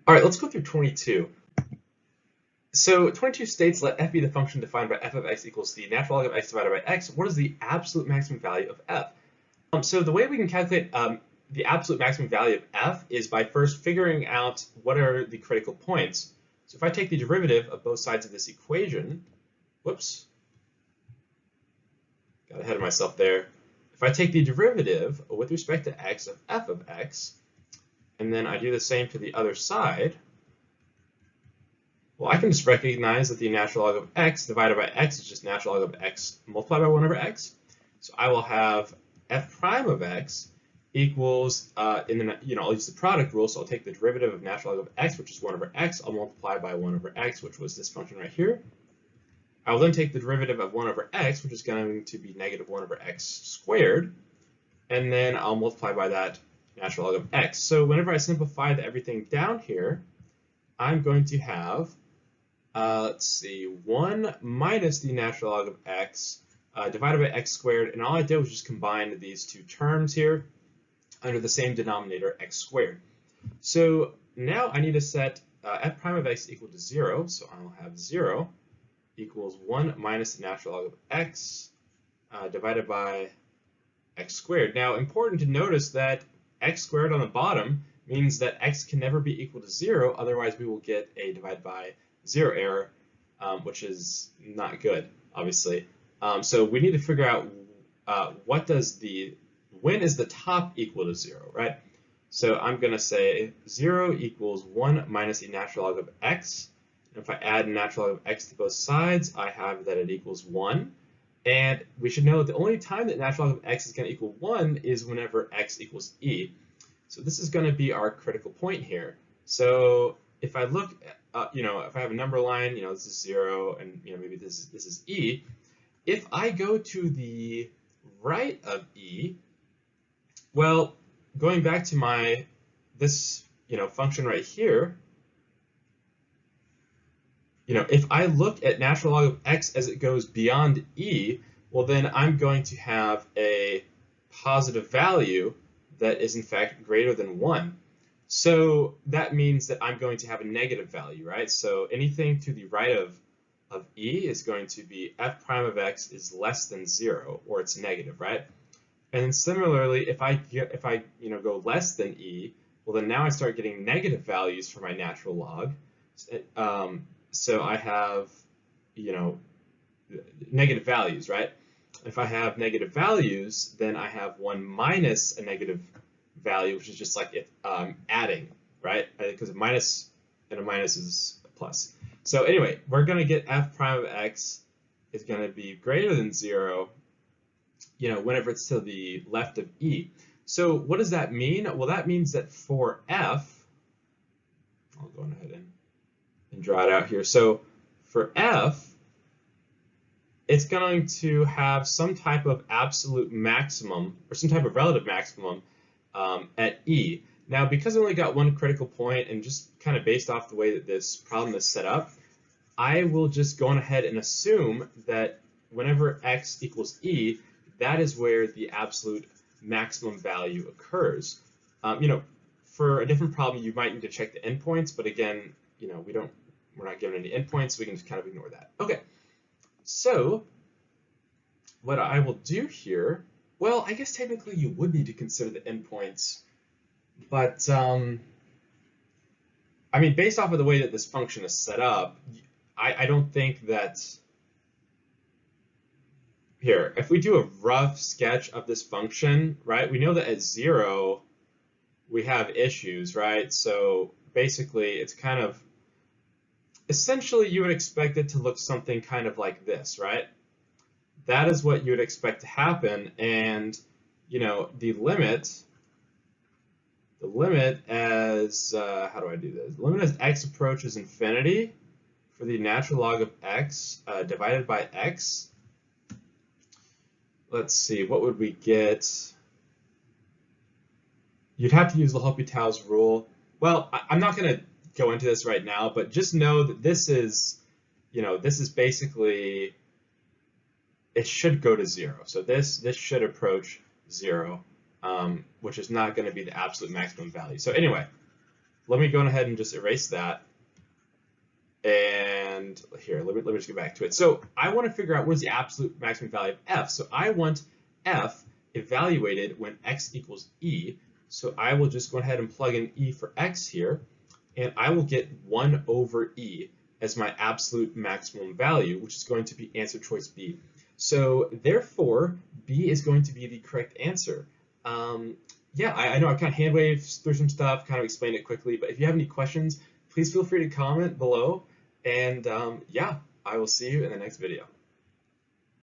All right, let's go through 22. So 22 states let f be the function defined by f of x equals the natural log of x divided by x. What is the absolute maximum value of f? So the way we can calculate the absolute maximum value of f is by first figuring out what are the critical points. So if I take the derivative of both sides of this equation, whoops, got ahead of myself there. If I take the derivative with respect to x of f of x, and then I do the same to the other side, well, I can just recognize that the natural log of x divided by x is just natural log of x multiplied by 1 over x. So I will have f prime of x equals, I'll use the product rule, so I'll take the derivative of natural log of x, which is 1 over x, I'll multiply by 1 over x, which was this function right here. I will then take the derivative of 1 over x, which is going to be negative 1 over x squared, and then I'll multiply by that natural log of x. So whenever I simplify everything down here, I'm going to have, 1 minus the natural log of x divided by x squared, and all I did was just combine these two terms here under the same denominator, x squared. So now I need to set f prime of x equal to 0, so I'll have 0 equals 1 minus the natural log of x divided by x squared. Now, important to notice that x squared on the bottom means that x can never be equal to 0, otherwise we will get a divide by 0 error, which is not good, obviously. So we need to figure out when is the top equal to 0, right? So I'm going to say 0 equals 1 minus the natural log of x. And if I add natural log of x to both sides, I have that it equals 1. And we should know that the only time that natural log of x is going to equal 1 is whenever x equals e. So this is going to be our critical point here. So if I look, if I have a number line, this is 0, and maybe this is e. If I go to the right of e, well, going back to this function right here, if I look at natural log of x as it goes beyond e, well then I'm going to have a positive value that is in fact greater than 1. So that means that I'm going to have a negative value, right? So anything to the right of e is going to be f prime of x is less than 0, or it's negative, right? And then similarly, if I go less than e, well then now I start getting negative values for my natural log. So I have, negative values, right? If I have negative values, then I have 1 minus a negative value, which is just like if adding, right? Because a minus and a minus is a plus. So anyway, we're going to get f prime of x is going to be greater than 0, whenever it's to the left of e. So what does that mean? Well, that means that for f, I'll go ahead and draw it out here. So for f, it's going to have some type of absolute maximum or some type of relative maximum at e. Now, because I only got one critical point and just kind of based off the way that this problem is set up, I will just go on ahead and assume that whenever x equals e, that is where the absolute maximum value occurs. For a different problem, you might need to check the endpoints, but again, we're not given any endpoints, so we can just kind of ignore that. Okay, so what I will do here, well, I guess technically you would need to consider the endpoints, but I mean, based off of the way that this function is set up, I don't think that. Here, if we do a rough sketch of this function, right, we know that at 0 we have issues, right? So basically it's kind of, essentially you would expect it to look something kind of like this, right? That is what you would expect to happen, and the limit as, how do I do this? The limit as x approaches infinity for the natural log of x divided by x. Let's see, what would we get? You'd have to use L'Hopital's rule. Well, I'm not going to go into this right now, but just know that this is, this is basically, it should go to 0. So this should approach 0, which is not going to be the absolute maximum value. So anyway, let me go ahead and just erase that. And here, let me just get back to it. So I want to figure out what is the absolute maximum value of f. So I want f evaluated when x equals e. So I will just go ahead and plug in e for x here, and I will get 1 over e as my absolute maximum value, which is going to be answer choice B. So therefore, B is going to be the correct answer. Yeah, I know I kind of hand waved through some stuff, kind of explained it quickly, but if you have any questions, please feel free to comment below. And yeah, I will see you in the next video.